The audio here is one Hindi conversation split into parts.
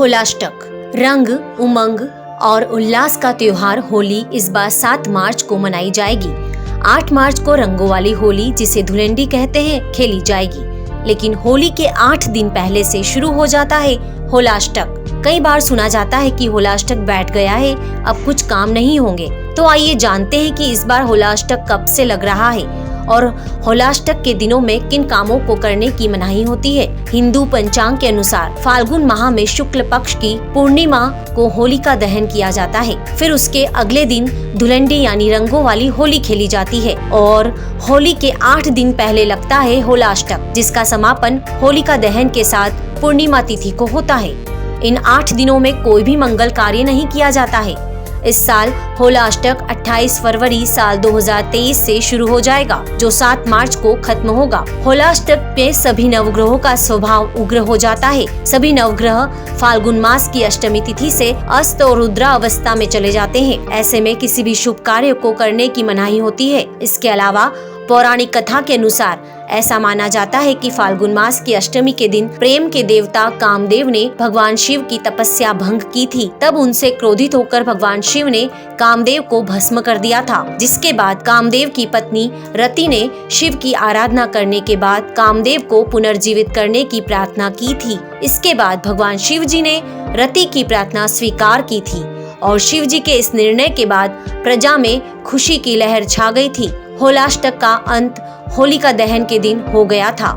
होलाष्टक रंग, उमंग और उल्लास का त्योहार होली इस बार 7 मार्च को मनाई जाएगी। 8 मार्च को रंगों वाली होली, जिसे धुलंडी कहते हैं, खेली जाएगी। लेकिन होली के 8 दिन पहले से शुरू हो जाता है होलाष्टक। कई बार सुना जाता है कि होलाष्टक बैठ गया है, अब कुछ काम नहीं होंगे। तो आइए जानते हैं कि इस बार होलाष्टक कब से लग रहा है और होलाष्टक के दिनों में किन कामों को करने की मनाही होती है। हिंदू पंचांग के अनुसार फाल्गुन माह में शुक्ल पक्ष की पूर्णिमा को होलिका दहन किया जाता है। फिर उसके अगले दिन धुलंडी यानी रंगों वाली होली खेली जाती है और होली के 8 दिन पहले लगता है होलाष्टक, जिसका समापन होलिका दहन के साथ पूर्णिमा तिथि को होता है। इन 8 दिनों में कोई भी मंगल कार्य नहीं किया जाता है। इस साल होलाष्टक 28 फरवरी साल 2023 से शुरू हो जाएगा, जो 7 मार्च को खत्म होगा। होलाष्टक में सभी नवग्रहों का स्वभाव उग्र हो जाता है। सभी नवग्रह फाल्गुन मास की अष्टमी तिथि से अस्त और रुद्रा अवस्था में चले जाते हैं। ऐसे में किसी भी शुभ कार्य को करने की मनाही होती है। इसके अलावा पौराणिक कथा के अनुसार ऐसा माना जाता है कि फाल्गुन मास की अष्टमी के दिन प्रेम के देवता कामदेव ने भगवान शिव की तपस्या भंग की थी। तब उनसे क्रोधित होकर भगवान शिव ने कामदेव को भस्म कर दिया था, जिसके बाद कामदेव की पत्नी रति ने शिव की आराधना करने के बाद कामदेव को पुनर्जीवित करने की प्रार्थना की थी। इसके बाद भगवान शिव जी ने रति की प्रार्थना स्वीकार की थी और शिव जी के इस निर्णय के बाद प्रजा में खुशी की लहर छा गई थी। होलाष्टक का अंत होलिका दहन के दिन हो गया था।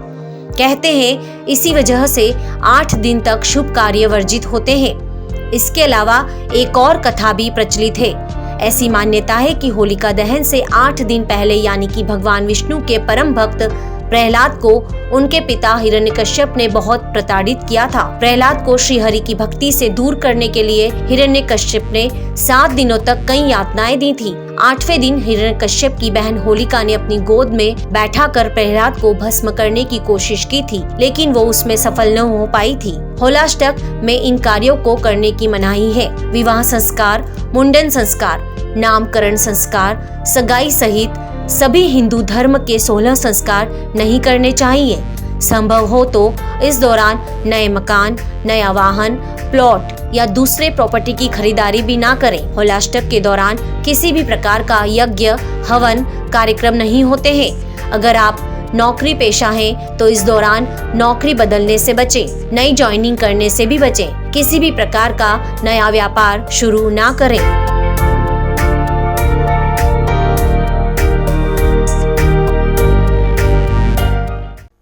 कहते हैं इसी वजह से 8 दिन तक शुभ कार्य वर्जित होते हैं। इसके अलावा एक और कथा भी प्रचलित है। ऐसी मान्यता है कि होलिका दहन से 8 दिन पहले यानी कि भगवान विष्णु के परम भक्त प्रहलाद को उनके पिता हिरण्यकश्यप ने बहुत प्रताड़ित किया था। प्रहलाद को श्री हरि की भक्ति से दूर करने के लिए हिरण्यकश्यप ने 7 दिनों तक कई यातनाएं दी थी। 8वें दिन हिरण्यकश्यप की बहन होलिका ने अपनी गोद में बैठाकर प्रहलाद को भस्म करने की कोशिश की थी, लेकिन वो उसमें सफल न हो पाई थी। होलाष्टक में इन कार्यों को करने की मनाही है। विवाह संस्कार, मुंडन संस्कार, नामकरण संस्कार, सगाई सहित सभी हिंदू धर्म के 16 संस्कार नहीं करने चाहिए। संभव हो तो इस दौरान नए मकान, नया वाहन, प्लॉट या दूसरे प्रॉपर्टी की खरीदारी भी ना करें। होलाष्टक के दौरान किसी भी प्रकार का यज्ञ, हवन कार्यक्रम नहीं होते हैं। अगर आप नौकरी पेशा हैं तो इस दौरान नौकरी बदलने से बचें, नई ज्वाइनिंग करने से भी बचें। किसी भी प्रकार का नया व्यापार शुरू ना करें।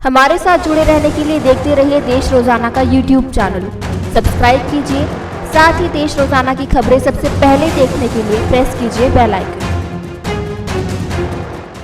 हमारे साथ जुड़े रहने के लिए देखते रहिए देश रोजाना का YouTube चैनल। सब्सक्राइब कीजिए, साथ ही देश रोजाना की खबरें सबसे पहले देखने के लिए प्रेस कीजिए बेल आइकन।